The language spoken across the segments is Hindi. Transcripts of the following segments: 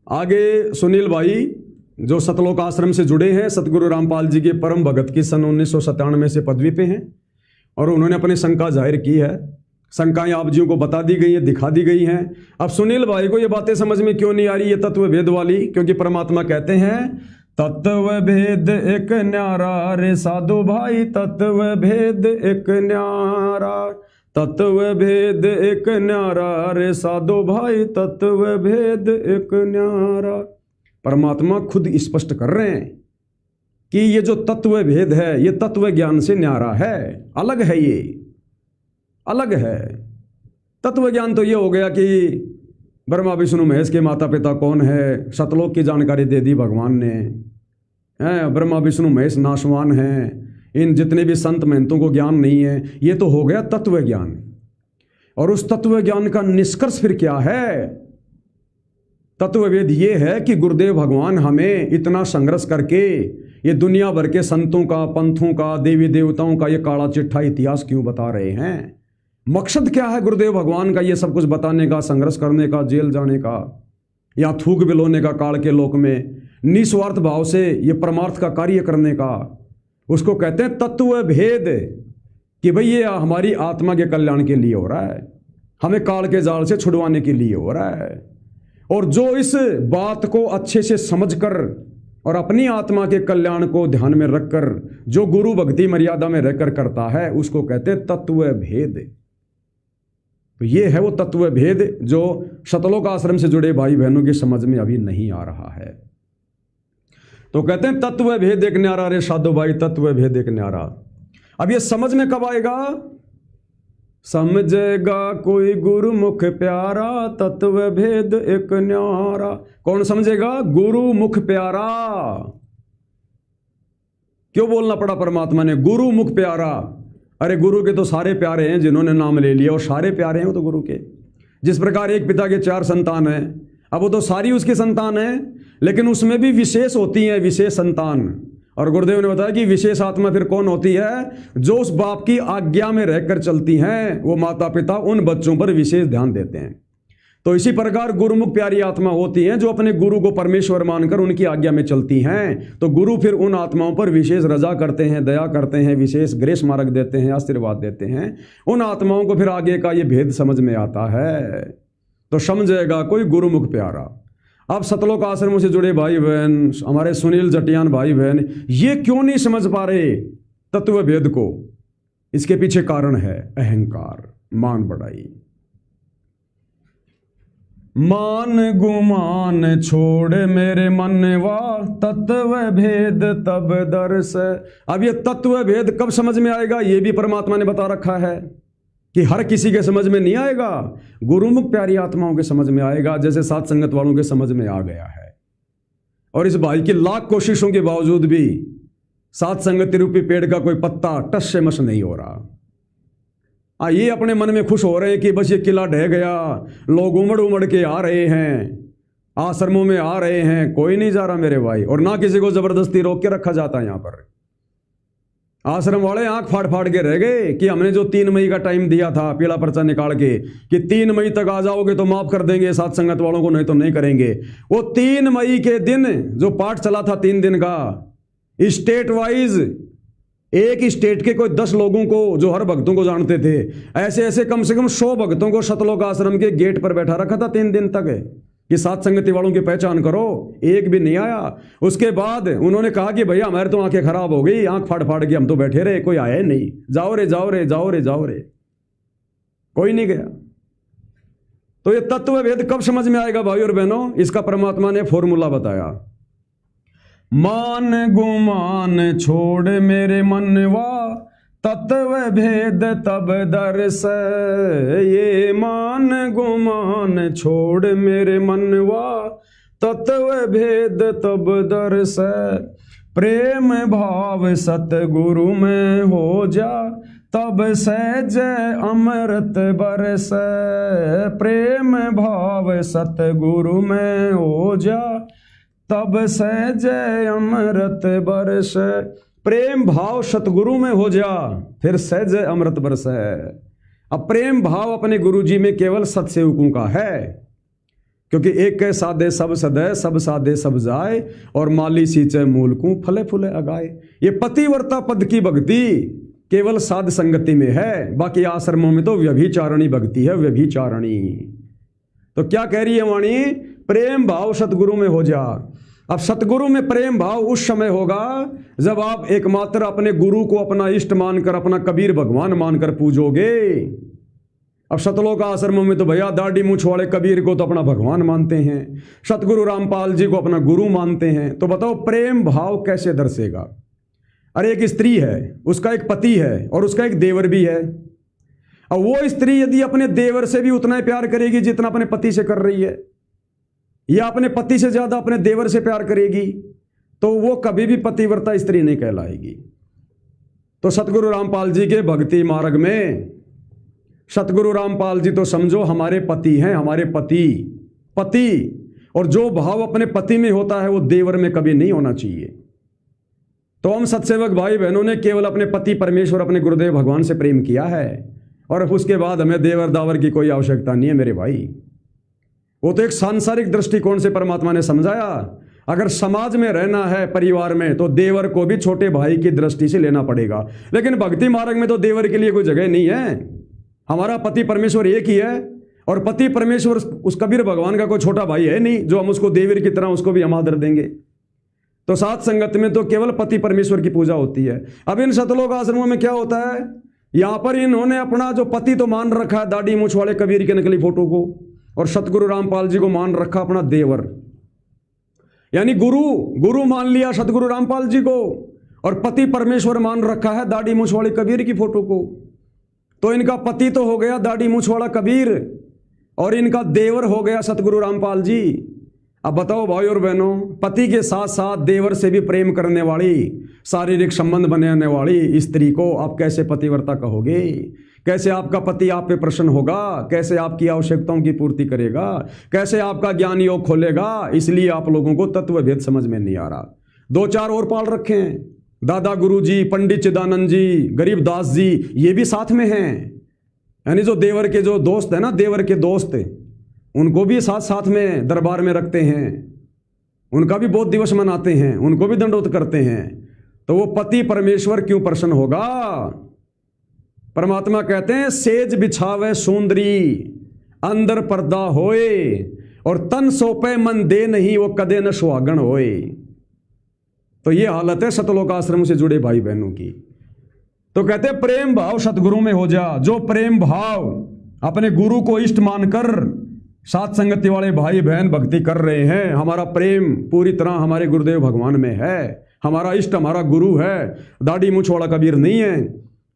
आगे सुनील भाई जो सतलोक आश्रम से जुड़े हैं, सतगुरु रामपाल जी के परम भगत की सन 1997 से पदवी पे हैं और उन्होंने अपनी शंका जाहिर की है। शंकाएं आप जीव को बता दी गई है, दिखा दी गई हैं। अब सुनील भाई को ये बातें समझ में क्यों नहीं आ रही, ये तत्व भेद वाली? क्योंकि परमात्मा कहते हैं तत्व भेद एक न्यारा रे साधु भाई, तत्व भेद एक न्यारा, तत्व भेद एक न्यारा रे साधु भाई, तत्व भेद एक न्यारा। परमात्मा खुद स्पष्ट कर रहे हैं कि ये जो तत्व भेद है ये तत्व ज्ञान से न्यारा है, अलग है, ये अलग है। तत्व ज्ञान तो ये हो गया कि ब्रह्मा विष्णु महेश के माता पिता कौन है, सतलोक की जानकारी दे दी भगवान ने, हैं ब्रह्मा विष्णु महेश नाशवान हैं, इन जितने भी संत महंतों को ज्ञान नहीं है, ये तो हो गया तत्व ज्ञान। और उस तत्व ज्ञान का निष्कर्ष फिर क्या है? तत्ववेद ये है कि गुरुदेव भगवान हमें इतना संघर्ष करके ये दुनिया भर के संतों का, पंथों का, देवी देवताओं का ये काला चिट्ठा इतिहास क्यों बता रहे हैं? मकसद क्या है गुरुदेव भगवान का ये सब कुछ बताने का, संघर्ष करने का, जेल जाने का या थूक बिलोने का काल के लोक में, निस्वार्थ भाव से ये परमार्थ का कार्य करने का? उसको कहते हैं तत्व भेद, कि भाई ये हमारी आत्मा के कल्याण के लिए हो रहा है, हमें काल के जाल से छुड़वाने के लिए हो रहा है। और जो इस बात को अच्छे से समझकर और अपनी आत्मा के कल्याण को ध्यान में रखकर जो गुरु भक्ति मर्यादा में रहकर करता है, उसको कहते हैं तत्व भेद। तो ये है वो तत्व भेद जो सतलोक आश्रम से जुड़े भाई बहनों की समझ में अभी नहीं आ रहा है। तो कहते हैं तत्व भेद एक न्यारा रे साधु भाई, तत्व भेद एक न्यारा। अब ये समझ में कब आएगा? समझेगा कोई गुरुमुख प्यारा, तत्व भेद एक न्यारा। कौन समझेगा? गुरुमुख प्यारा। क्यों बोलना पड़ा परमात्मा ने गुरुमुख प्यारा? अरे गुरु के तो सारे प्यारे हैं जिन्होंने नाम ले लिया, और सारे प्यारे हैं वो तो गुरु के। जिस प्रकार एक पिता के 4 संतान हैं, अब वो तो सारी उसकी संतान है, लेकिन उसमें भी विशेष होती है विशेष संतान। और गुरुदेव ने बताया कि विशेष आत्मा फिर कौन होती है? जो उस बाप की आज्ञा में रहकर चलती हैं, वो माता पिता उन बच्चों पर विशेष ध्यान देते हैं। तो इसी प्रकार गुरुमुख प्यारी आत्मा होती हैं जो अपने गुरु को परमेश्वर मानकर उनकी आज्ञा में चलती हैं। तो गुरु फिर उन आत्माओं पर विशेष रजा करते हैं, दया करते हैं, विशेष ग्रेस मार्ग देते हैं, आशीर्वाद देते हैं। उन आत्माओं को फिर आगे का ये भेद समझ में आता है। तो समझेगा कोई गुरुमुख प्यारा। अब सतलोक आश्रमों से जुड़े भाई बहन, हमारे सुनील जटियान भाई बहन, ये क्यों नहीं समझ पा रहे तत्व भेद को? इसके पीछे कारण है अहंकार, मान बढ़ाई। मान गुमान छोड़ मेरे मनवा, तत्व भेद तब दर्श। अब ये तत्व भेद कब समझ में आएगा? ये भी परमात्मा ने बता रखा है कि हर किसी के समझ में नहीं आएगा, गुरुमुख प्यारी आत्माओं के समझ में आएगा, जैसे सात संगत वालों के समझ में आ गया है। और इस भाई की लाख कोशिशों के बावजूद भी सात संगति रूपी पेड़ का कोई पत्ता टस से मस नहीं हो रहा। ये अपने मन में खुश हो रहे हैं कि बस ये किला ढह गया, लोग उमड़ उमड़ के आ रहे हैं, आश्रमों में आ रहे हैं, कोई नहीं जा रहा मेरे भाई। और ना किसी को जबरदस्ती रोक के रखा जाता है। यहाँ पर आश्रम वाले आंख फाड़ फाड़ के रह गए कि हमने जो 3 मई का टाइम दिया था पीला पर्चा निकाल के कि 3 मई तक आ जाओगे तो माफ कर देंगे सात संगत वालों को, नहीं तो नहीं करेंगे। वो 3 मई के दिन जो पाठ चला था 3 दिन का, स्टेट वाइज एक स्टेट के कोई 10 लोगों को जो हर भक्तों को जानते थे, ऐसे ऐसे कम से कम 100 भक्तों को सतलोक आश्रम के गेट पर बैठा रखा था 3 दिन तक कि सात संगति वालों की पहचान करो। एक भी नहीं आया। उसके बाद उन्होंने कहा कि भैया हमारे तो आंखें खराब हो गई, आंख फाड़ फाड़ के हम तो बैठे रहे, कोई आया नहीं, जाओ रे जाओ रे जाओ रे जाओ रे, कोई नहीं गया। तो ये तत्व भेद कब समझ में आएगा भाई और बहनों? इसका परमात्मा ने फॉर्मूला बताया। मान गुमान छोड़ मेरे मनवा, तत्व भेद तब दर्श। ये मान गुमान छोड़ मेरे मनवा, तत्व भेद तब दर्श। प्रेम भाव सतगुरु में हो जा, तब सहज अमृत बरस। प्रेम भाव सतगुरु में हो जा, तब सहज अमृत बरस। प्रेम भाव सतगुरु में हो जा, फिर सहज अमृत बरस है। अब प्रेम भाव अपने गुरु जी में केवल सतसेवकों का है। क्योंकि एक कै साधे सब सदै, सब साधे सब जाए, और माली सींचे मूल को फले फूले अगाए। ये पतिव्रता पद की भक्ति केवल साध संगति में है, बाकी आश्रमों में तो व्यभिचारणी भक्ति है, व्यभिचारणी। तो क्या कह रही है वाणी? प्रेम भाव सतगुरु में हो जा। अब सतगुरु में प्रेम भाव उस समय होगा जब आप एकमात्र अपने गुरु को अपना इष्ट मानकर, अपना कबीर भगवान मानकर पूजोगे। अब सतलोक आश्रमों में तो भैया दाढ़ी मूछ वाले कबीर को तो अपना भगवान मानते हैं, सतगुरु रामपाल जी को अपना गुरु मानते हैं। तो बताओ प्रेम भाव कैसे दर्शेगा? अरे एक स्त्री है, उसका एक पति है और उसका एक देवर भी है। अब वो स्त्री यदि अपने देवर से भी उतना ही प्यार करेगी जितना अपने पति से कर रही है, या अपने पति से ज्यादा अपने देवर से प्यार करेगी, तो वो कभी भी पतिव्रता स्त्री नहीं कहलाएगी। तो सतगुरु रामपाल जी के भक्ति मार्ग में सतगुरु रामपाल जी तो समझो हमारे पति हैं, हमारे पति। और जो भाव अपने पति में होता है वो देवर में कभी नहीं होना चाहिए। तो हम सत्सेवक भाई बहनों ने केवल अपने पति परमेश्वर, अपने गुरुदेव भगवान से प्रेम किया है, और उसके बाद हमें देवर दावर की कोई आवश्यकता नहीं है मेरे भाई। वो तो एक सांसारिक दृष्टिकोण से परमात्मा ने समझाया। अगर समाज में रहना है, परिवार में, तो देवर को भी छोटे भाई की दृष्टि से लेना पड़ेगा। लेकिन भक्ति मार्ग में तो देवर के लिए कोई जगह नहीं है। हमारा पति परमेश्वर एक ही है, और पति परमेश्वर उस कबीर भगवान का कोई छोटा भाई है नहीं जो हम उसको देवर की तरह उसको भी हम आदर देंगे। तो साथ संगत में तो केवल पति परमेश्वर की पूजा होती है। अब इन सतलोक आश्रमों में क्या होता है, यहां पर इन्होंने अपना जो पति तो मान रखा है दाढ़ी मूछ वाले कबीर के नकली फोटो को, और सतगुरु रामपाल जी को मान रखा अपना देवर, यानी गुरु मान लिया सतगुरु रामपाल जी को, और पति परमेश्वर मान रखा है दाढ़ी मूछ वाले कबीर की फोटो को। तो इनका पति तो हो गया दाढ़ी मूछ वाला कबीर, और इनका देवर हो गया सतगुरु रामपाल जी। अब बताओ भाई और बहनों, पति के साथ साथ देवर से भी प्रेम करने वाली, शारीरिक संबंध बनाने वाली स्त्री को आप कैसे पतिव्रता कहोगे? कैसे आपका पति आप पे प्रसन्न होगा? कैसे आपकी आवश्यकताओं की पूर्ति करेगा? कैसे आपका ज्ञान योग खोलेगा? इसलिए आप लोगों को तत्व भेद समझ में नहीं आ रहा। 2-4 और पाल रखे हैं, दादा गुरु जी, पंडित चिदानंद जी, गरीबदास जी, ये भी साथ में हैं। यानी जो देवर के जो दोस्त है ना, देवर के दोस्त, उनको भी साथ साथ में दरबार में रखते हैं, उनका भी बहुत दिवस मनाते हैं, उनको भी दंडोत करते हैं। तो वो पति परमेश्वर क्यों प्रसन्न होगा? परमात्मा कहते हैं सेज बिछावे सुंदरी, अंदर पर्दा होए, और तन सौंपे मन दे नहीं, वो कदे न सुहागण होए। तो ये हालत है सतलोक आश्रम से जुड़े भाई बहनों की। तो कहते हैं प्रेम भाव सतगुरु में हो जा। जो प्रेम भाव अपने गुरु को इष्ट मानकर साथ संगति वाले भाई बहन भक्ति कर रहे हैं, हमारा प्रेम पूरी तरह हमारे गुरुदेव भगवान में है, हमारा इष्ट हमारा गुरु है, दाढ़ी मूछ वाला कबीर नहीं है।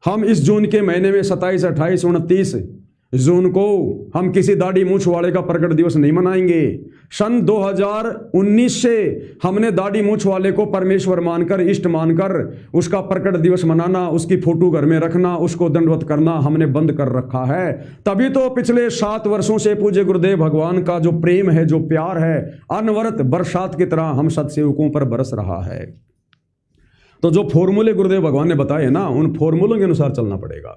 हम इस जून के महीने में 27, 28, 29 जून को हम किसी दाढ़ी मूछ वाले का प्रकट दिवस नहीं मनाएंगे। सन 2019 से हमने दाढ़ी मूछ वाले को परमेश्वर मानकर, इष्ट मानकर उसका प्रकट दिवस मनाना, उसकी फोटो घर में रखना, उसको दंडवत करना हमने बंद कर रखा है। तभी तो पिछले 7 वर्षों से पूज्य गुरुदेव भगवान का जो प्रेम है, जो प्यार है, अनवरत बरसात की तरह हम सत्सेवकों पर बरस रहा है। तो जो फॉर्मूले गुरुदेव भगवान ने बताए ना, उन फॉर्मूलों के अनुसार चलना पड़ेगा।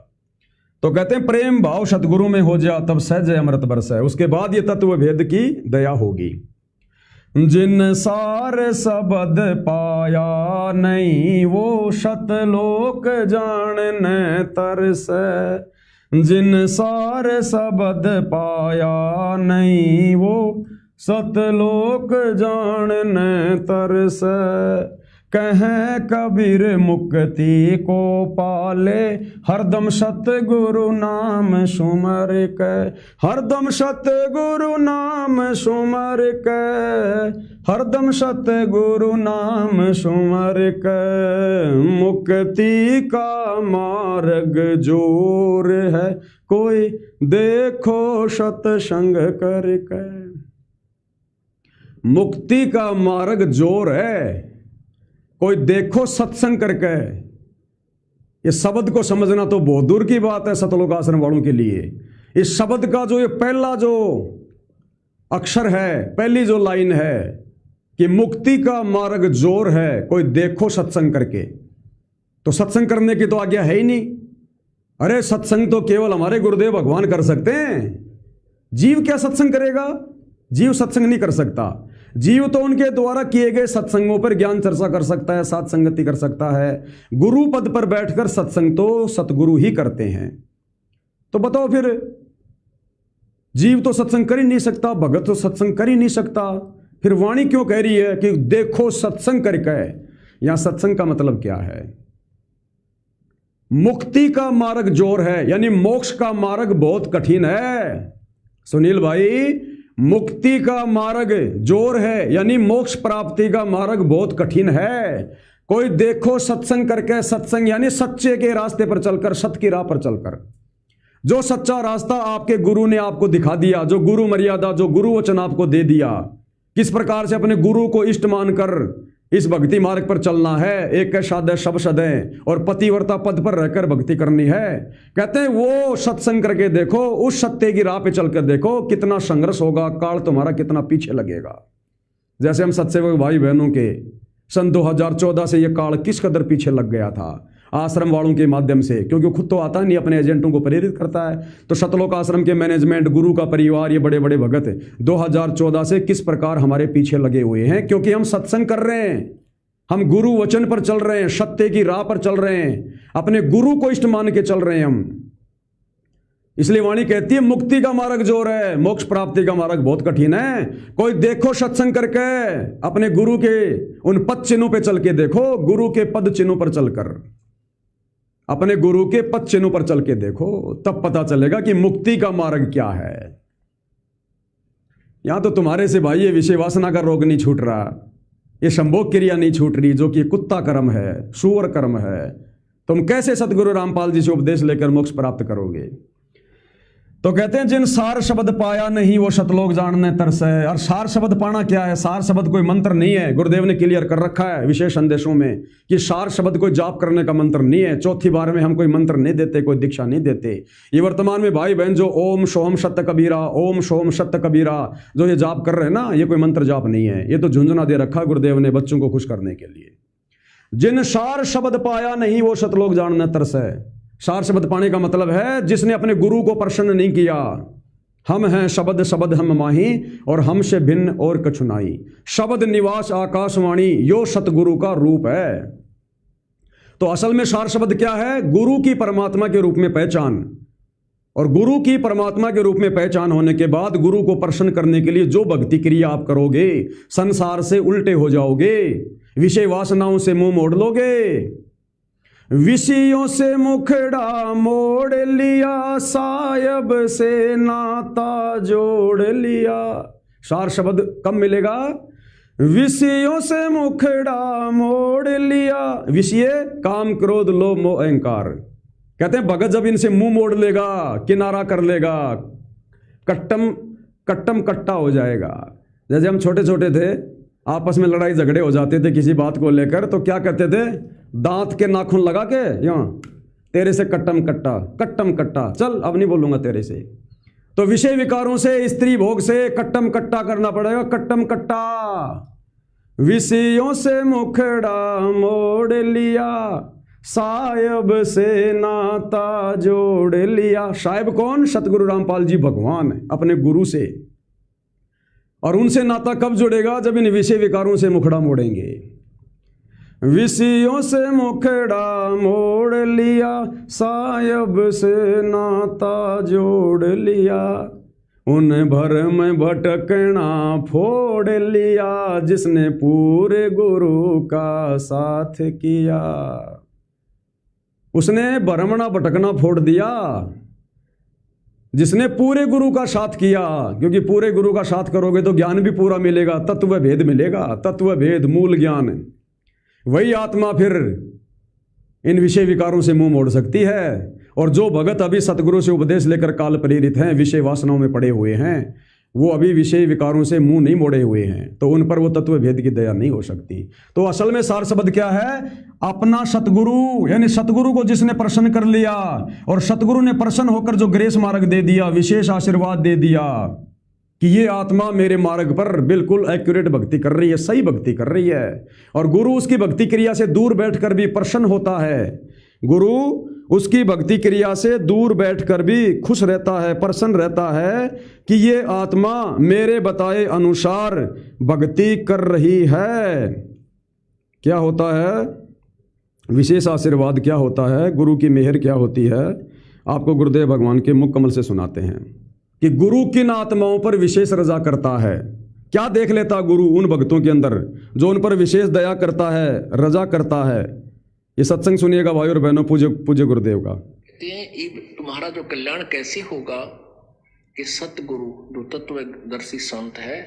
तो कहते हैं प्रेम भाव सतगुरु में हो जा, तब सहज अमृत बरस है। उसके बाद ये तत्व भेद की दया होगी। जिन सार सबद पाया नहीं, वो सतलोक जानने तरस। जिन सार सबद पाया नहीं, वो सतलोक जानने तरस। कहें कबीर मुक्ति को पाले, हरदम सतगुरु नाम सुमर के। हरदम सतगुरु नाम सुमर के, हरदम सतगुरु नाम सुमर के। मुक्ति का मार्ग जोर है, कोई देखो सतसंग करके। मुक्ति का मार्ग जोर है, कोई देखो सत्संग करके। ये शब्द को समझना तो बहुत दूर की बात है सतलोक आश्रम वालों के लिए। इस शब्द का जो ये पहला जो अक्षर है, पहली जो लाइन है कि मुक्ति का मार्ग जोर है, कोई देखो सत्संग करके, तो सत्संग करने की तो आज्ञा है ही नहीं। अरे सत्संग तो केवल हमारे गुरुदेव भगवान कर सकते हैं। जीव क्या सत्संग करेगा? जीव सत्संग नहीं कर सकता। जीव तो उनके द्वारा किए गए सत्संगों पर ज्ञान चर्चा कर सकता है, साथ संगति कर सकता है। गुरु पद पर बैठकर सत्संग तो सतगुरु ही करते हैं। तो बताओ फिर, जीव तो सत्संग कर ही नहीं सकता, भगत तो सत्संग कर ही नहीं सकता, फिर वाणी क्यों कह रही है कि देखो सत्संग करके? यहां सत्संग का मतलब क्या है? मुक्ति का मार्ग जोर है, यानी मोक्ष का मार्ग बहुत कठिन है। सुनील भाई, मुक्ति का मार्ग जोर है, यानी मोक्ष प्राप्ति का मार्ग बहुत कठिन है। कोई देखो सत्संग करके, सत्संग यानी सच्चे के रास्ते पर चलकर, सत्य की राह पर चलकर, जो सच्चा रास्ता आपके गुरु ने आपको दिखा दिया, जो गुरु मर्यादा, जो गुरु वचन आपको दे दिया, किस प्रकार से अपने गुरु को इष्ट मानकर इस भक्ति मार्ग पर चलना है, एक शादय सब सदय और पतिव्रता पद पर रहकर भक्ति करनी है। कहते हैं वो सत्संग करके देखो, उस सत्य की राह पे चलकर देखो, कितना संघर्ष होगा, काल तुम्हारा कितना पीछे लगेगा। जैसे हम सत्सेवक भाई बहनों के सन 2014 से ये काल किस कदर पीछे लग गया था आश्रम वालों के माध्यम से, क्योंकि खुद तो आता नहीं, अपने एजेंटों को प्रेरित करता है। तो सतलोक आश्रम के मैनेजमेंट, गुरु का परिवार, ये बड़े बड़े भगत 2014 से किस प्रकार हमारे पीछे लगे हुए हैं, क्योंकि हम सत्संग कर रहे हैं, हम गुरु वचन पर चल रहे हैं, सत्य की राह पर चल रहे हैं, अपने गुरु को इष्ट मान के चल रहे हैं हम। इसलिए वाणी कहती है मुक्ति का मार्ग जोर है, मोक्ष प्राप्ति का मार्ग बहुत कठिन है। कोई देखो सत्संग करके, अपने गुरु के उन पद चिन्हों पर चल के देखो, गुरु के पद चिन्हों पर चलकर, अपने गुरु के पद चिन्हों पर चल के देखो, तब पता चलेगा कि मुक्ति का मार्ग क्या है। यहां तो तुम्हारे से भाई ये विषय वासना का रोग नहीं छूट रहा, ये संभोग क्रिया नहीं छूट रही, जो कि कुत्ता कर्म है, सुअर कर्म है। तुम कैसे सतगुरु रामपाल जी से उपदेश लेकर मोक्ष प्राप्त करोगे? तो कहते हैं जिन सार शब्द पाया नहीं वो सतलोक जानने तरसे। और सार शब्द पाना क्या है? सार शब्द कोई मंत्र नहीं है, गुरुदेव ने क्लियर कर रखा है विशेष संदेशों में कि सार शब्द कोई जाप करने का मंत्र नहीं है। चौथी बार में हम कोई मंत्र नहीं देते, कोई दीक्षा नहीं देते। ये वर्तमान में भाई बहन जो ओम सोहम सत्य कबीरा, ओम सोहम सत्य कबीरा जो ये जाप कर रहे हैं ना, ये कोई मंत्र जाप नहीं है, ये तो झुंझुना दे रखा गुरुदेव ने बच्चों को खुश करने के लिए। जिन सार शब्द पाया नहीं वो सतलोक जानने तरसे। सार शब्द पाने का मतलब है जिसने अपने गुरु को प्रसन्न नहीं किया। हम हैं शब्द शब्द हम माही और हमसे भिन्न और कछु नाई। शब्द निवास आकाशवाणी यो सतगुरु का रूप है। तो असल में सार शब्द क्या है? गुरु की परमात्मा के रूप में पहचान। और गुरु की परमात्मा के रूप में पहचान होने के बाद गुरु को प्रसन्न करने के लिए जो भक्ति क्रिया आप करोगे, संसार से उल्टे हो जाओगे, विषय वासनाओं से मुंह मोड़ लोगे। विषयों से मुखड़ा मोड़ लिया, सायब से नाता जोड़ लिया। सार शब्द कब मिलेगा? विषयों से मुखड़ा मोड़ लिया। विषय काम क्रोध लोभ मोह अहंकार। कहते हैं भगत जब इनसे मुंह मोड़ लेगा, किनारा कर लेगा, कट्टम कट्टा हो जाएगा। जैसे हम छोटे छोटे थे, आपस में लड़ाई झगड़े हो जाते थे किसी बात को लेकर, तो क्या कहते थे? दांत के नाखून लगा के यहाँ, तेरे से कट्टम कट्टा, चल अब नहीं बोलूंगा तेरे से। तो विषय विकारों से, स्त्री भोग से कट्टम कट्टा करना पड़ेगा, कट्टम कट्टा। विषयों से मुखड़ा मोड़ लिया, सायब से नाता जोड़ लिया। साहिब कौन? सतगुरु रामपाल जी भगवान, अपने गुरु से। और उनसे नाता कब जुड़ेगा? जब इन विषय विकारों से मुखड़ा मोड़ेंगे। विषयों से मुखड़ा मोड़ लिया, सायब से नाता जोड़ लिया। उन भरम भटकना फोड़ लिया, जिसने पूरे गुरु का साथ किया। उसने भरमना भटकना फोड़ दिया जिसने पूरे गुरु का साथ किया। क्योंकि पूरे गुरु का साथ करोगे तो ज्ञान भी पूरा मिलेगा, तत्व भेद मिलेगा, तत्व भेद मूल ज्ञान। वही आत्मा फिर इन विषय विकारों से मुंह मोड़ सकती है। और जो भगत अभी सतगुरु से उपदेश लेकर काल प्रेरित हैं, विषय वासनाओं में पड़े हुए हैं, वो अभी विषय विकारों से मुंह नहीं मोड़े हुए हैं, तो उन पर वो तत्व भेद की दया नहीं हो सकती। तो असल में सार शब्द क्या है? अपना सतगुरु, यानी सतगुरु को जिसने प्रसन्न कर लिया, और सतगुरु ने प्रसन्न होकर जो ग्रेस मार्ग दे दिया, विशेष आशीर्वाद दे दिया कि ये आत्मा मेरे मार्ग पर बिल्कुल एक्यूरेट भक्ति कर रही है, सही भक्ति कर रही है। और गुरु उसकी भक्ति क्रिया से दूर बैठकर भी प्रसन्न होता है, गुरु उसकी भक्ति क्रिया से दूर बैठकर भी खुश रहता है, प्रसन्न रहता है कि ये आत्मा मेरे बताए अनुसार भक्ति कर रही है। क्या होता है विशेष आशीर्वाद, क्या होता है गुरु की मेहर, क्या होती है, आपको गुरुदेव भगवान के मुख कमल से सुनाते हैं कि गुरु किन आत्माओं पर विशेष रजा करता है। क्या देख लेता गुरु उन भक्तों के अंदर जो उन पर विशेष दया करता है, रजा करता है। ये सत्संग सुनिएगा भाई और बहनों, पूज्य पूज्य गुरुदेव का। कहते हैं तुम्हारा जो कल्याण कैसे होगा कि सतगुरु जो तत्वदर्शी संत है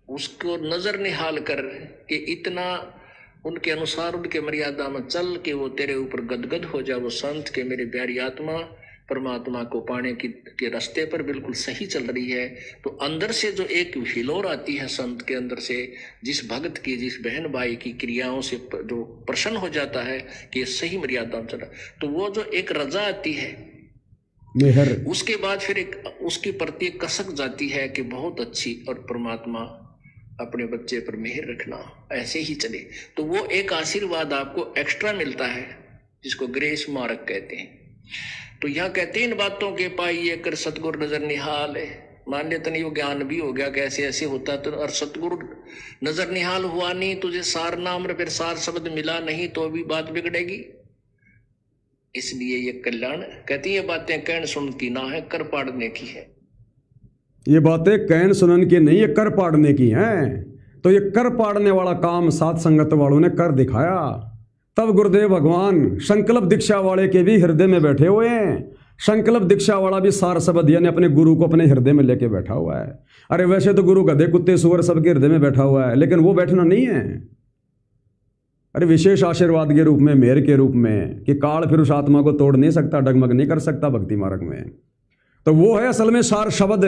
उसको नजर निहाल कर के इतना उनके अनुसार उनके मर्यादा में चल के वो तेरे ऊपर गदगद हो जाए, वो संत के मेरी प्यारी आत्मा परमात्मा को पाने के रास्ते पर बिल्कुल सही चल रही है। तो अंदर से जो एक हिलोर आती है संत के अंदर से, जिस भक्त की, जिस बहन भाई की क्रियाओं से जो प्रसन्न हो जाता है कि ये सही मर्यादा में चला, तो वो जो एक रजा आती है मेहर, उसके बाद फिर एक उसके प्रति एक कसक जाती है कि बहुत अच्छी, और परमात्मा अपने बच्चे पर मेहर रखना, ऐसे ही चले। तो वो एक आशीर्वाद आपको एक्स्ट्रा मिलता है जिसको ग्रेस मार्क कहते हैं। तो यहाँ कहते हैं इन बातों के पाइए कर सतगुरु नजर निहाल है। मान लेते नहीं वो ज्ञान भी हो गया कैसे ऐसे होता तो, और सतगुरु नजर निहाल हुआ नहीं, तुझे सार नाम फिर सार शब्द मिला नहीं तो भी बात बिगड़ेगी। इसलिए ये कल्याण कहती है बातें कहन सुन की ना है, कर पाड़ने की है। ये बातें कहन सुनन की नहीं, ये कर पाड़ने की हैं। तो ये कर पाड़ने वाला काम सात संगत वालों ने कर दिखाया। तब गुरुदेव भगवान संकल्प दीक्षा वाले के भी हृदय में बैठे हुए हैं। संकल्प दीक्षा वाला भी सार शब्द यानी अपने गुरु को अपने हृदय में लेके बैठा हुआ है। अरे वैसे तो गुरु गधे कुत्ते सुअर सबके हृदय में बैठा हुआ है, लेकिन वो बैठना नहीं है। अरे विशेष आशीर्वाद के रूप में, मेहर के रूप में, कि काल फिर उस आत्मा को तोड़ नहीं सकता, डगमग नहीं कर सकता भक्ति मार्ग में। तो वो है असल में सार शब्द,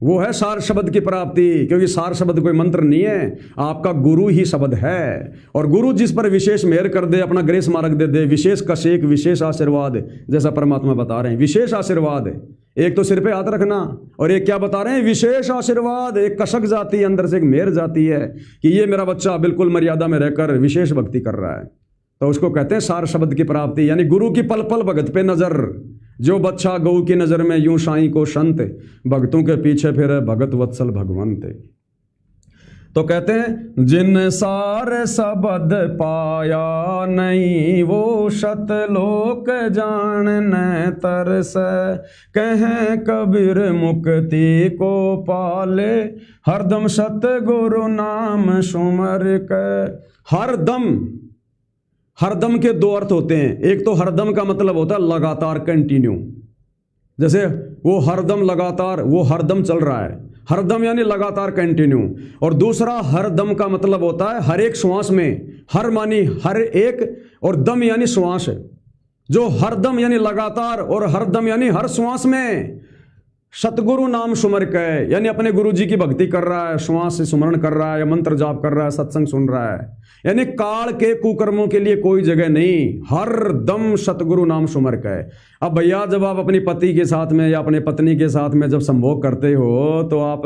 वो है सार शब्द की प्राप्ति। क्योंकि सार शब्द कोई मंत्र नहीं है, आपका गुरु ही शब्द है। और गुरु जिस पर विशेष मेहर कर दे, अपना ग्रेस मार्ग दे दे, विशेष कशेक, विशेष आशीर्वाद, जैसा परमात्मा बता रहे हैं, विशेष आशीर्वाद। एक तो सिर पे हाथ रखना, और एक क्या बता रहे हैं, विशेष आशीर्वाद। एक कसक जाती है अंदर से, एक मेहर जाती है कि ये मेरा बच्चा बिल्कुल मर्यादा में रहकर विशेष भक्ति कर रहा है। तो उसको कहते हैं सार शब्द की प्राप्ति, यानी गुरु की पल पल भगत पे नजर। जो बच्चा गऊ की नजर में यूं साईं को संत, भक्तों के पीछे फिर भगत वत्सल भगवंत। तो कहते हैं जिन सार शब्द पाया नहीं, वो शतलोक जानने तरस। कहें कबीर मुक्ति को पाले, हरदम सतगुरु नाम सुमर के। हरदम के दो अर्थ होते हैं। एक तो हरदम का मतलब होता है लगातार, कंटिन्यू। जैसे वो हरदम लगातार, वो हरदम चल रहा है, हरदम यानी लगातार, कंटिन्यू। और दूसरा हरदम का मतलब होता है हर एक श्वास में, हर मानी हर एक, और दम यानी श्वास। जो हरदम यानी लगातार, और हरदम यानी हर श्वास में सतगुरु नाम सुमर के, यानी अपने गुरु जी की भक्ति कर रहा है, श्वास से सुमरण कर रहा है, या मंत्र जाप कर रहा है, सत्संग सुन रहा है। यानी काल के कुकर्मों के लिए कोई जगह नहीं, हर दम सतगुरु नाम सुमर के। अब भैया जब आप अपनी पति के साथ में या अपने पत्नी के साथ में जब संभोग करते हो, तो आप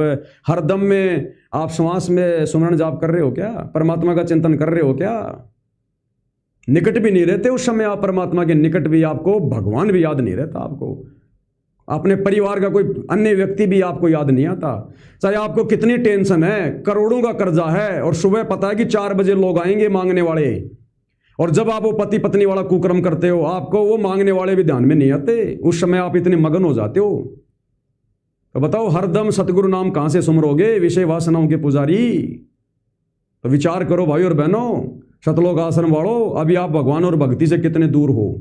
हर दम में आप श्वास में सुमरण जाप कर रहे हो क्या? परमात्मा का चिंतन कर रहे हो क्या? निकट भी नहीं रहते उस समय आप परमात्मा के निकट भी, आपको भगवान भी याद नहीं रहता, आपको अपने परिवार का कोई अन्य व्यक्ति भी आपको याद नहीं आता। चाहे आपको कितनी टेंशन है, करोड़ों का कर्जा है, और सुबह पता है कि 4 बजे लोग आएंगे मांगने वाले, और जब आप वो पति पत्नी वाला कुकर्म करते हो, आपको वो मांगने वाले भी ध्यान में नहीं आते। उस समय आप इतने मगन हो जाते हो। तो बताओ हरदम सतगुरु नाम कहां से सुमरोगे, विषय वासनाओं के पुजारी? तो विचार करो भाई और बहनों, सतलोक आश्रम वालों, अभी आप भगवान और भक्ति से कितने दूर हो।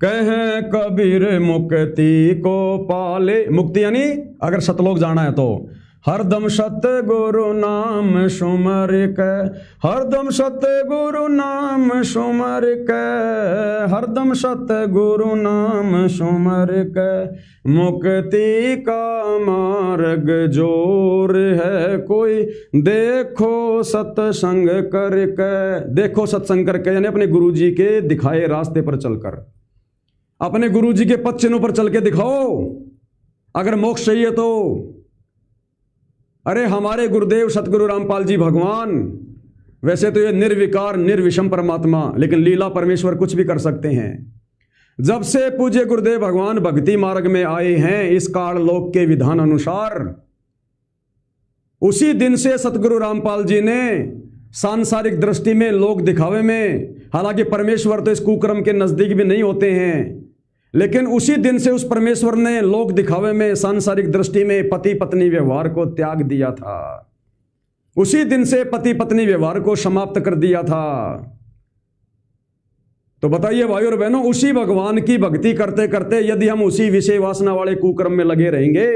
कहें कबीर मुक्ति को पाले, मुक्ति यानी अगर सतलोक जाना है तो हरदम सतगुरु नाम सुमर के, हरदम सतगुरु नाम सुमर के, हरदम सतगुरु नाम सुमर के। मुक्ति का मार्ग जोर है कोई, देखो सत्संग करके, देखो सत्संग करके, यानी अपने गुरु जी के दिखाए रास्ते पर चलकर, अपने गुरु जी के पद चिन्हों पर चल के दिखाओ अगर मोक्ष चाहिए तो। अरे हमारे गुरुदेव सतगुरु रामपाल जी भगवान वैसे तो ये निर्विकार निर्विषम परमात्मा, लेकिन लीला परमेश्वर कुछ भी कर सकते हैं। जब से पूज्य गुरुदेव भगवान भक्ति मार्ग में आए हैं इस काल लोक के विधान अनुसार, उसी दिन से सतगुरु रामपाल जी ने सांसारिक दृष्टि में, लोक दिखावे में, हालांकि परमेश्वर तो इस कुक्रम के नजदीक भी नहीं होते हैं, लेकिन उसी दिन से उस परमेश्वर ने लोक दिखावे में, सांसारिक दृष्टि में पति पत्नी व्यवहार को त्याग दिया था। उसी दिन से पति पत्नी व्यवहार को समाप्त कर दिया था। तो बताइए भाई और बहनों, उसी भगवान की भक्ति करते करते यदि हम उसी विषय वासना वाले कुक्रम में लगे रहेंगे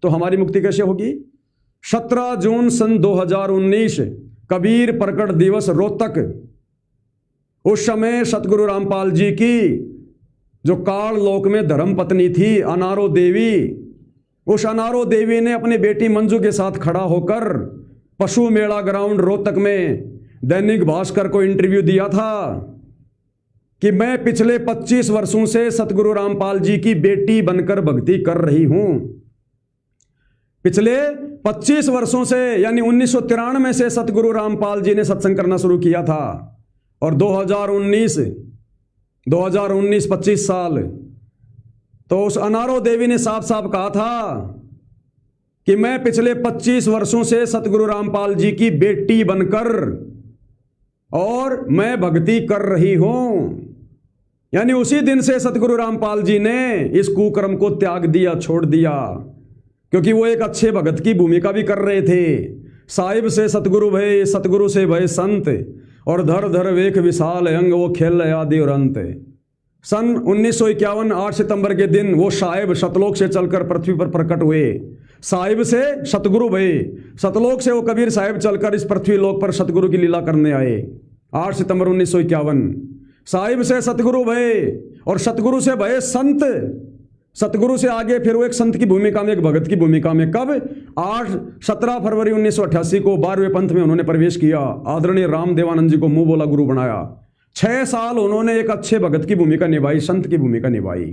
तो हमारी मुक्ति कैसे होगी? 17 जून सन 2019 कबीर प्रकट दिवस रोहतक, उस समय सतगुरु रामपाल जी की जो काल लोक में धर्म पत्नी थी अनारो देवी, उस अनारो देवी ने अपनी बेटी मंजू के साथ खड़ा होकर पशु मेला ग्राउंड रोहतक में दैनिक भास्कर को इंटरव्यू दिया था कि मैं पिछले 25 वर्षों से सतगुरु रामपाल जी की बेटी बनकर भक्ति कर रही हूं। पिछले 25 वर्षों से, यानी 1993 से सतगुरु रामपाल जी ने सत्संग करना शुरू किया था, और 2019 25 साल, तो उस अनारो देवी ने साफ साफ कहा था कि मैं पिछले 25 वर्षों से सतगुरु रामपाल जी की बेटी बनकर और मैं भक्ति कर रही हूं। यानी उसी दिन से सतगुरु रामपाल जी ने इस कुकर्म को त्याग दिया, छोड़ दिया, क्योंकि वो एक अच्छे भगत की भूमिका भी कर रहे थे। साहिब से सतगुरु भय, सतगुरु से भय संत, और धर धर वेख विशाल अंग, वो खेल आदि और अंत। सन 1951 8 सितंबर के दिन वो साहिब सतलोक से चलकर पृथ्वी पर प्रकट हुए। साहिब से सतगुरु भय, सतलोक से वो कबीर साहिब चलकर इस पृथ्वी लोक पर सतगुरु की लीला करने आए। 8 सितंबर 1951 साहिब से सतगुरु भय और सतगुरु से भय संत। सतगुरु से आगे फिर वो एक संत की भूमिका में, एक भगत की भूमिका में। कब? 17 फरवरी 1988 को 12वें पंथ में उन्होंने प्रवेश किया। आदरणीय रामदेवानंद जी को मुंह बोला गुरु बनाया। 6 साल उन्होंने एक अच्छे भगत की भूमिका निभाई, संत की भूमिका निभाई,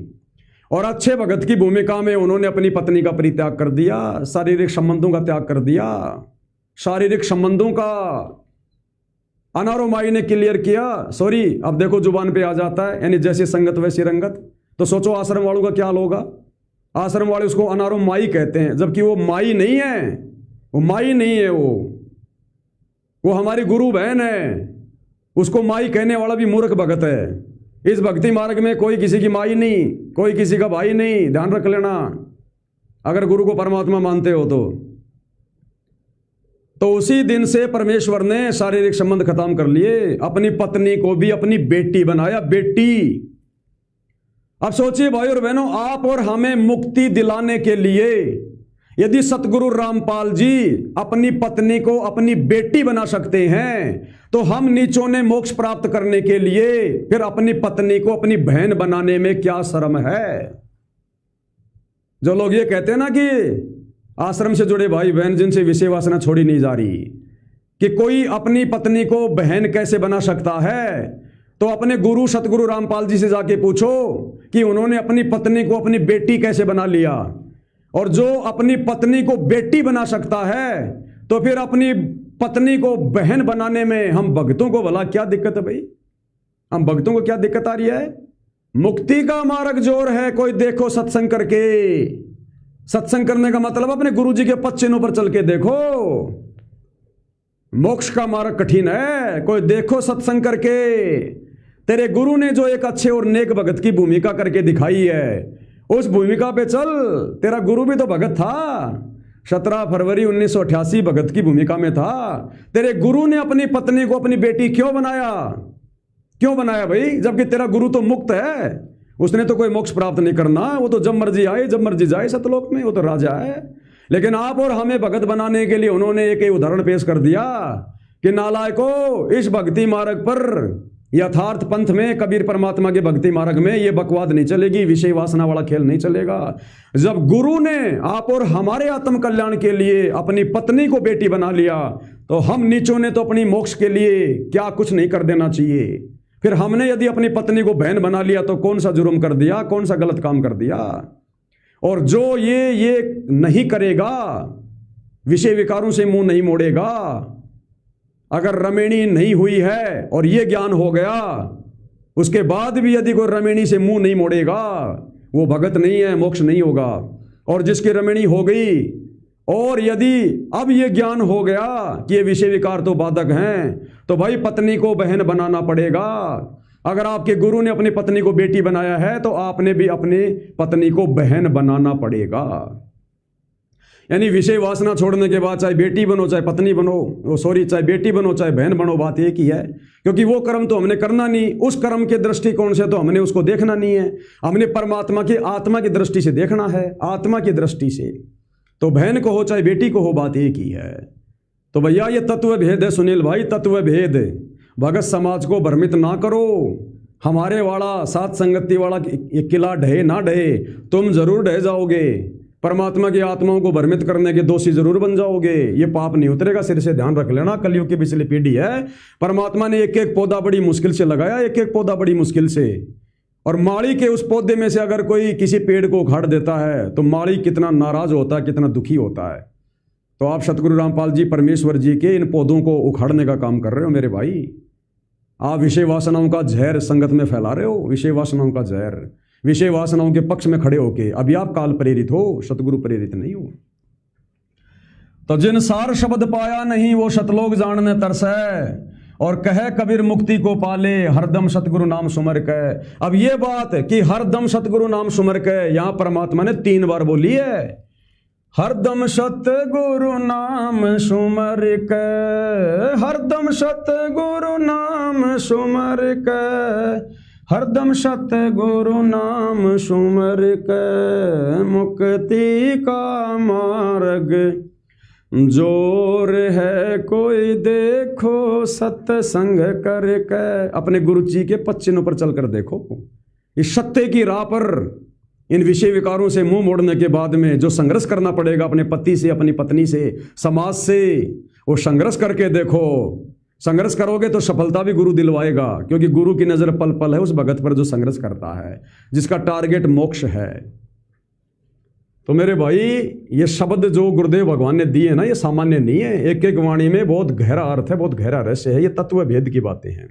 और अच्छे भगत की भूमिका में उन्होंने अपनी पत्नी का परित्याग कर दिया, शारीरिक संबंधों का त्याग कर दिया। शारीरिक संबंधों का अनारो माई ने क्लियर किया। सॉरी, अब देखो जुबान पे आ जाता है, यानी जैसी संगत वैसी रंगत। तो सोचो आश्रम वालों का क्या हाल होगा। आश्रम वाले उसको अनारो माई कहते हैं, जबकि वो माई नहीं है, वो माई नहीं है, वो हमारी गुरु बहन है। उसको माई कहने वाला भी मूर्ख भगत है। इस भक्ति मार्ग में कोई किसी की माई नहीं, कोई किसी का भाई नहीं, ध्यान रख लेना अगर गुरु को परमात्मा मानते हो तो उसी दिन से परमेश्वर ने शारीरिक संबंध खत्म कर लिए, अपनी पत्नी को भी अपनी बेटी बनाया, बेटी। अब सोचिए भाई और बहनों, आप और हमें मुक्ति दिलाने के लिए यदि सतगुरु रामपाल जी अपनी पत्नी को अपनी बेटी बना सकते हैं, तो हम नीचों ने मोक्ष प्राप्त करने के लिए फिर अपनी पत्नी को अपनी बहन बनाने में क्या शर्म है। जो लोग ये कहते हैं ना कि आश्रम से जुड़े भाई बहन जिनसे विषय वासना छोड़ी नहीं जा रही, कि कोई अपनी पत्नी को बहन कैसे बना सकता है, तो अपने गुरु सतगुरु रामपाल जी से जाके पूछो कि उन्होंने अपनी पत्नी को अपनी बेटी कैसे बना लिया। और जो अपनी पत्नी को बेटी बना सकता है, तो फिर अपनी पत्नी को बहन बनाने में हम भक्तों को भला क्या दिक्कत है भाई? हम भक्तों को क्या दिक्कत आ रही है? मुक्ति का मार्ग जोर है, कोई देखो सत्संग करके। सत्संग करने का मतलब अपने गुरु जी के पद चिन्हों पर चल के देखो। मोक्ष का मार्ग कठिन है, कोई देखो सत्संग करके। तेरे गुरु ने जो एक अच्छे और नेक भगत की भूमिका करके दिखाई है, उस भूमिका पे चल। तेरा गुरु भी तो भगत था, 17 फरवरी 1988 भगत की भूमिका में था। तेरे गुरु ने अपनी पत्नी को अपनी बेटी क्यों बनाया? क्यों बनाया भाई? जबकि तेरा गुरु तो मुक्त है, उसने तो कोई मोक्ष प्राप्त नहीं करना, वो तो जब मर्जी आए जब मर्जी जाए सतलोक में, वो तो राजा है। लेकिन आप और हमें भगत बनाने के लिए उन्होंने एक उदाहरण पेश कर दिया कि नालायको, इस भक्ति मार्ग पर, यथार्थ पंथ में, कबीर परमात्मा के भक्ति मार्ग में ये बकवाद नहीं चलेगी, विषय वासना वाला खेल नहीं चलेगा। जब गुरु ने आप और हमारे आत्म कल्याण के लिए अपनी पत्नी को बेटी बना लिया, तो हम नीचों ने तो अपनी मोक्ष के लिए क्या कुछ नहीं कर देना चाहिए। फिर हमने यदि अपनी पत्नी को बहन बना लिया तो कौन सा जुर्म कर दिया, कौन सा गलत काम कर दिया। और जो ये नहीं करेगा, विषय विकारों से मुंह नहीं मोड़ेगा, अगर रमेणी नहीं हुई है और ये ज्ञान हो गया, उसके बाद भी यदि कोई रमेणी से मुंह नहीं मोड़ेगा, वो भगत नहीं है, मोक्ष नहीं होगा। और जिसकी रमेणी हो गई और यदि अब ये ज्ञान हो गया कि ये विषय विकार तो बाधक हैं, तो भाई पत्नी को बहन बनाना पड़ेगा। अगर आपके गुरु ने अपनी पत्नी को बेटी बनाया है तो आपने भी अपनी पत्नी को बहन बनाना पड़ेगा। यानी विषय वासना छोड़ने के बाद चाहे बेटी बनो चाहे पत्नी बनो, चाहे बेटी बनो चाहे बहन बनो, बात एक ही है। क्योंकि वो कर्म तो हमने करना नहीं, उस कर्म के दृष्टिकोण से तो हमने उसको देखना नहीं है, हमने परमात्मा की आत्मा की दृष्टि से देखना है, आत्मा की दृष्टि से। तो बहन को हो चाहे बेटी को हो, बात एक ही है। तो भैया ये तत्व भेद है सुनील भाई, तत्व भेद। भगत समाज को भ्रमित ना करो। हमारे वाला सात संगति वाला ये किला ढहे ना ढहे, तुम जरूर ढह जाओगे। परमात्मा की आत्माओं को भ्रमित करने के दोषी जरूर बन जाओगे। ये पाप नहीं उतरेगा सिर से, ध्यान रख लेना। कलयुग की पिछली पीढ़ी है, परमात्मा ने एक एक पौधा बड़ी मुश्किल से लगाया, एक एक पौधा बड़ी मुश्किल से। और माली के उस पौधे में से अगर कोई किसी पेड़ को उखाड़ देता है तो माली कितना नाराज होता है, कितना दुखी होता है। तो आप सतगुरु रामपाल जी परमेश्वर जी के इन पौधों को उखाड़ने का काम कर रहे हो मेरे भाई। आप विषय वासनाओं का जहर संगत में फैला रहे हो, विषय वासनाओं का जहर, विषय वासनाओं के पक्ष में खड़े होके। अभी आप काल प्रेरित हो, सतगुरु प्रेरित नहीं हो। तो जिन सार शब्द पाया नहीं वो शतलोक जानने तरसै, और कहे कबीर मुक्ति को पाले हरदम सतगुरु नाम सुमर के। अब ये बात कि हरदम सतगुरु नाम सुमर के यहां परमात्मा ने 3 बार बोली है। हरदम सतगुरु नाम सुमर के, हरदम सतगुरु नाम सुमर के, हरदम सतगुरु नाम सुमर के। मुक्ति का मार्ग जोर है कोई देखो सत्संग करके। अपने गुरु जी के पच्चिनों पर चलकर देखो। इस सत्य की राह पर इन विषय विकारों से मुंह मोड़ने के बाद में जो संघर्ष करना पड़ेगा अपने पति से, अपनी पत्नी से, समाज से, वो संघर्ष करके देखो। संघर्ष करोगे तो सफलता भी गुरु दिलवाएगा, क्योंकि गुरु की नजर पल पल है उस भगत पर जो संघर्ष करता है, जिसका टारगेट मोक्ष है। तो मेरे भाई ये शब्द जो गुरुदेव भगवान ने दिए ना, ये सामान्य नहीं है। एक एक वाणी में बहुत गहरा अर्थ है, बहुत गहरा रहस्य है। ये तत्व भेद की बातें हैं।